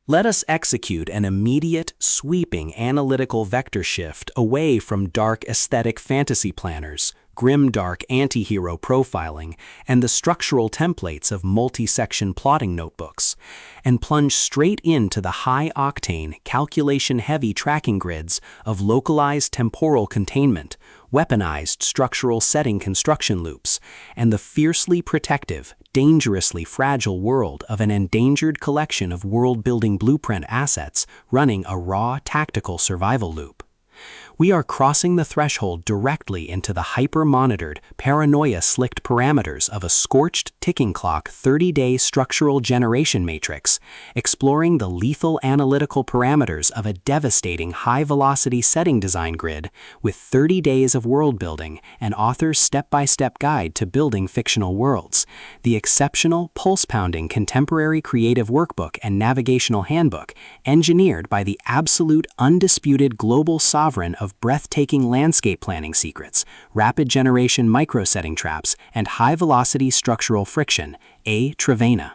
Let us execute an immediate, sweeping analytical vector shift away from dark aesthetic fantasy planners, grim-dark anti-hero profiling, and the structural templates of multi-section plotting notebooks, and plunge straight into the high-octane, calculation-heavy tracking grids of localized temporal containment, weaponized structural setting construction loops, and the fiercely protective, dangerously fragile world of an endangered collection of world-building blueprint assets running a raw tactical survival loop. We are crossing the threshold directly into the hyper-monitored, paranoia-slicked parameters of a scorched ticking clock 30-day structural generation matrix, exploring the lethal analytical parameters of a devastating high-velocity setting design grid with 30 days of world building, an author's step-by-step guide to building fictional worlds, the exceptional, pulse-pounding contemporary creative workbook and navigational handbook, engineered by the absolute, undisputed global sovereign of breathtaking landscape planning secrets, rapid generation micro-setting traps, and high-velocity structural friction, A Trevena.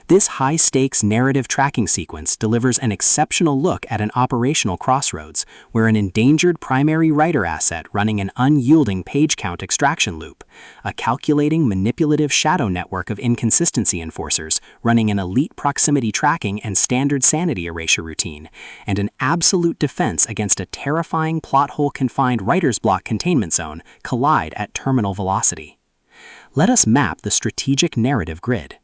This high-stakes narrative tracking sequence delivers an exceptional look at an operational crossroads where an endangered primary writer asset running an unyielding page count extraction loop, a calculating manipulative shadow network of inconsistency enforcers running an elite proximity tracking and standard sanity erasure routine, and an absolute defense against a terrifying plot hole-confined writer's block containment zone collide at terminal velocity. Let us map the strategic narrative grid.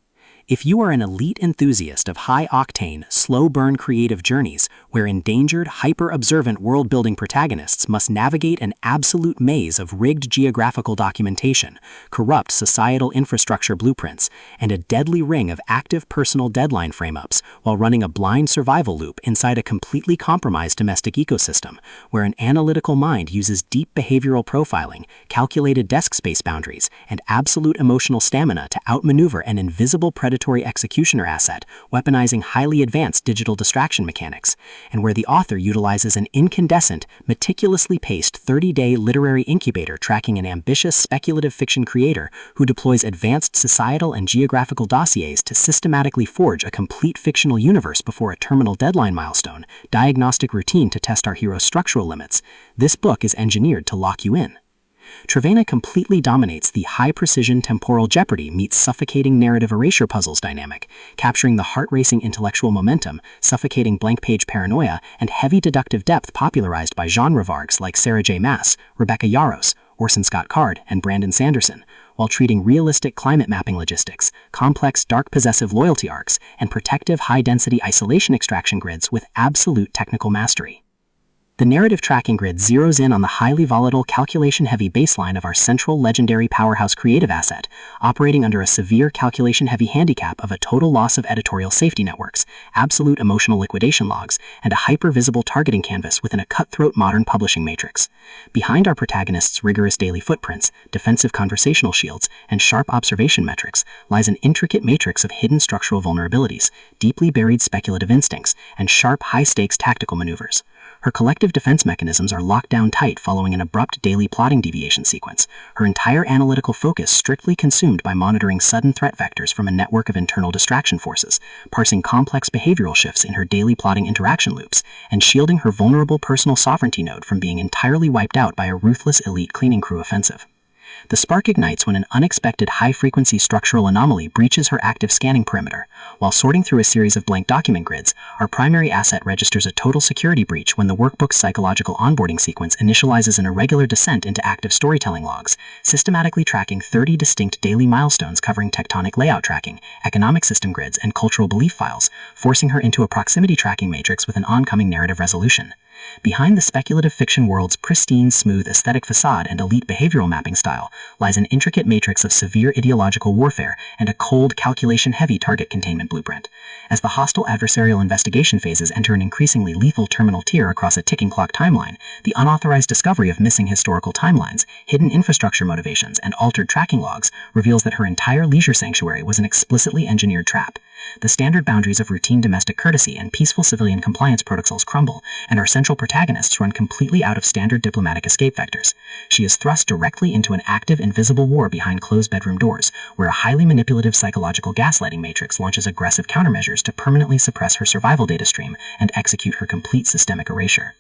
If you are an elite enthusiast of high-octane, slow-burn creative journeys where endangered, hyper-observant world-building protagonists must navigate an absolute maze of rigged geographical documentation, corrupt societal infrastructure blueprints, and a deadly ring of active personal deadline frame-ups while running a blind survival loop inside a completely compromised domestic ecosystem where an analytical mind uses deep behavioral profiling, calculated desk space boundaries, and absolute emotional stamina to outmaneuver an invisible predatory executioner asset, weaponizing highly advanced digital distraction mechanics, and where the author utilizes an incandescent, meticulously paced 30-day literary incubator tracking an ambitious speculative fiction creator who deploys advanced societal and geographical dossiers to systematically forge a complete fictional universe before a terminal deadline milestone, diagnostic routine to test our hero's structural limits. This book is engineered to lock you in. Trevena completely dominates the high-precision temporal jeopardy meets suffocating narrative erasure puzzles dynamic, capturing the heart-racing intellectual momentum, suffocating blank-page paranoia, and heavy deductive depth popularized by genre vargs like Sarah J. Maas, Rebecca Yarros, Orson Scott Card, and Brandon Sanderson, while treating realistic climate mapping logistics, complex dark possessive loyalty arcs, and protective high-density isolation extraction grids with absolute technical mastery. The narrative tracking grid zeroes in on the highly volatile, calculation-heavy baseline of our central legendary powerhouse creative asset, operating under a severe calculation-heavy handicap of a total loss of editorial safety networks, absolute emotional liquidation logs, and a hyper-visible targeting canvas within a cutthroat modern publishing matrix. Behind our protagonists' rigorous daily footprints, defensive conversational shields, and sharp observation metrics lies an intricate matrix of hidden structural vulnerabilities, deeply buried speculative instincts, and sharp, high-stakes tactical maneuvers. Her collective defense mechanisms are locked down tight following an abrupt daily plotting deviation sequence, her entire analytical focus strictly consumed by monitoring sudden threat vectors from a network of internal distraction forces, parsing complex behavioral shifts in her daily plotting interaction loops, and shielding her vulnerable personal sovereignty node from being entirely wiped out by a ruthless elite cleaning crew offensive. The spark ignites when an unexpected high-frequency structural anomaly breaches her active scanning perimeter. While sorting through a series of blank document grids, our primary asset registers a total security breach when the workbook's psychological onboarding sequence initializes an irregular descent into active storytelling logs, systematically tracking 30 distinct daily milestones covering tectonic layout tracking, economic system grids, and cultural belief files, forcing her into a proximity tracking matrix with an oncoming narrative resolution. Behind the speculative fiction world's pristine, smooth aesthetic facade and elite behavioral mapping style lies an intricate matrix of severe ideological warfare and a cold, calculation-heavy target containment blueprint. As the hostile adversarial investigation phases enter an increasingly lethal terminal tier across a ticking clock timeline, the unauthorized discovery of missing historical timelines, hidden infrastructure motivations, and altered tracking logs reveals that her entire leisure sanctuary was an explicitly engineered trap. The standard boundaries of routine domestic courtesy and peaceful civilian compliance protocols crumble, and our central protagonists run completely out of standard diplomatic escape vectors. She is thrust directly into an active, invisible war behind closed bedroom doors, where a highly manipulative psychological gaslighting matrix launches aggressive countermeasures to permanently suppress her survival data stream and execute her complete systemic erasure.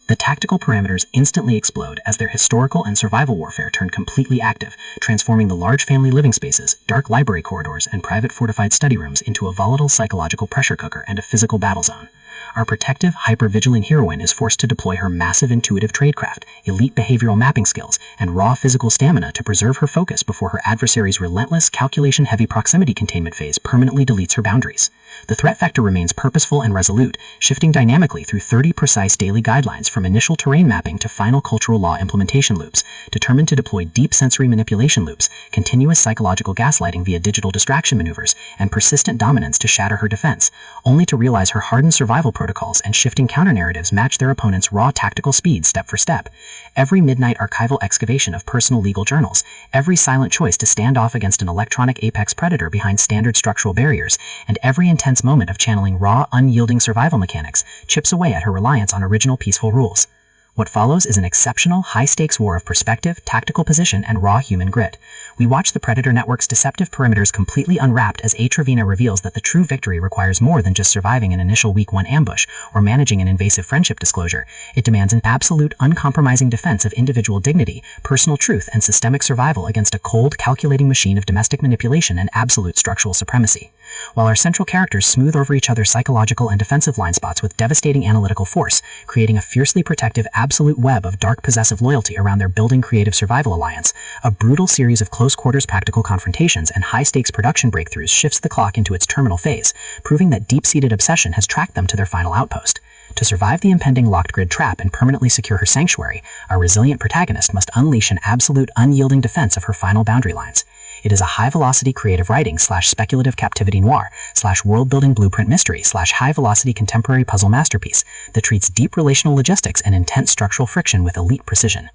The tactical parameters instantly explode as their historical and survival warfare turn completely active, transforming the large family living spaces, dark library corridors, and private fortified study rooms into a volatile psychological pressure cooker and a physical battle zone. Our protective, hyper-vigilant heroine is forced to deploy her massive intuitive tradecraft, elite behavioral mapping skills, and raw physical stamina to preserve her focus before her adversary's relentless, calculation-heavy proximity containment phase permanently deletes her boundaries. The threat vector remains purposeful and resolute, shifting dynamically through 30 precise daily guidelines from initial terrain mapping to final cultural law implementation loops, determined to deploy deep sensory manipulation loops, continuous psychological gaslighting via digital distraction maneuvers, and persistent dominance to shatter her defense, only to realize her hardened survival protocols and shifting counter-narratives match their opponent's raw tactical speed step for step. Every midnight archival excavation of personal legal journals, every silent choice to stand off against an electronic apex predator behind standard structural barriers, and every intense moment of channeling raw, unyielding survival mechanics chips away at her reliance on original peaceful rules. What follows is an exceptional, high-stakes war of perspective, tactical position, and raw human grit. We watch the Predator Network's deceptive perimeters completely unwrapped as A Trevena reveals that the true victory requires more than just surviving an initial Week 1 ambush or managing an invasive friendship disclosure. It demands an absolute, uncompromising defense of individual dignity, personal truth, and systemic survival against a cold, calculating machine of domestic manipulation and absolute structural supremacy. While our central characters smooth over each other's psychological and defensive line spots with devastating analytical force, creating a fiercely protective absolute web of dark possessive loyalty around their building creative survival alliance, a brutal series of close-quarters practical confrontations and high-stakes production breakthroughs shifts the clock into its terminal phase, proving that deep-seated obsession has tracked them to their final outpost. To survive the impending locked grid trap and permanently secure her sanctuary, our resilient protagonist must unleash an absolute, unyielding defense of her final boundary lines. It is a high-velocity creative writing / speculative captivity noir / world-building blueprint mystery / high-velocity contemporary puzzle masterpiece that treats deep relational logistics and intense structural friction with elite precision.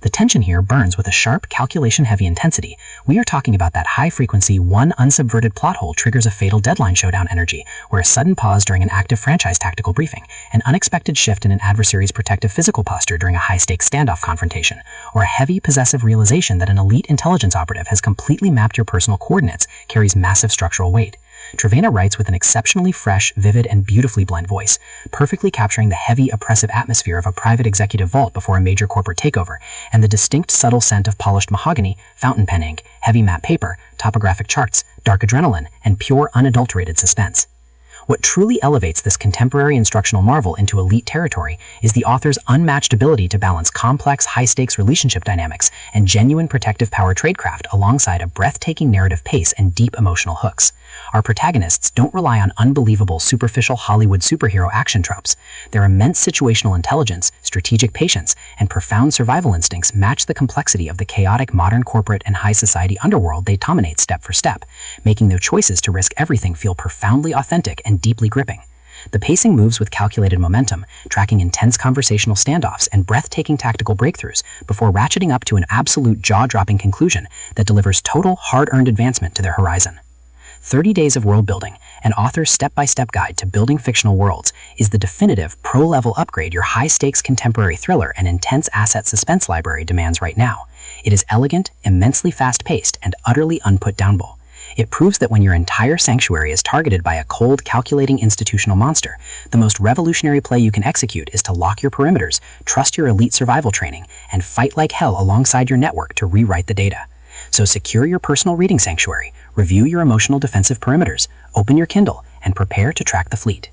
The tension here burns with a sharp, calculation-heavy intensity. We are talking about that high-frequency, one unsubverted plot hole triggers a fatal deadline showdown energy, where a sudden pause during an active franchise tactical briefing, an unexpected shift in an adversary's protective physical posture during a high-stakes standoff confrontation, or a heavy, possessive realization that an elite intelligence operative has completely mapped your personal coordinates carries massive structural weight. Trevena writes with an exceptionally fresh, vivid, and beautifully blend voice, perfectly capturing the heavy, oppressive atmosphere of a private executive vault before a major corporate takeover, and the distinct, subtle scent of polished mahogany, fountain pen ink, heavy matte paper, topographic charts, dark adrenaline, and pure, unadulterated suspense. What truly elevates this contemporary instructional marvel into elite territory is the author's unmatched ability to balance complex, high-stakes relationship dynamics and genuine protective power tradecraft alongside a breathtaking narrative pace and deep emotional hooks. Our protagonists don't rely on unbelievable, superficial Hollywood superhero action tropes. Their immense situational intelligence, strategic patience, and profound survival instincts match the complexity of the chaotic modern corporate and high society underworld they dominate step for step, making their choices to risk everything feel profoundly authentic and deeply gripping. The pacing moves with calculated momentum, tracking intense conversational standoffs and breathtaking tactical breakthroughs before ratcheting up to an absolute jaw-dropping conclusion that delivers total, hard-earned advancement to their horizon. 30 Days of World Building, an author's step-by-step guide to building fictional worlds, is the definitive pro-level upgrade your high-stakes contemporary thriller and intense asset suspense library demands right now. It is elegant, immensely fast-paced, and utterly unput-downable. It proves that when your entire sanctuary is targeted by a cold, calculating institutional monster, the most revolutionary play you can execute is to lock your perimeters, trust your elite survival training, and fight like hell alongside your network to rewrite the data. So secure your personal reading sanctuary, review your emotional defensive perimeters, open your Kindle, and prepare to track the fleet.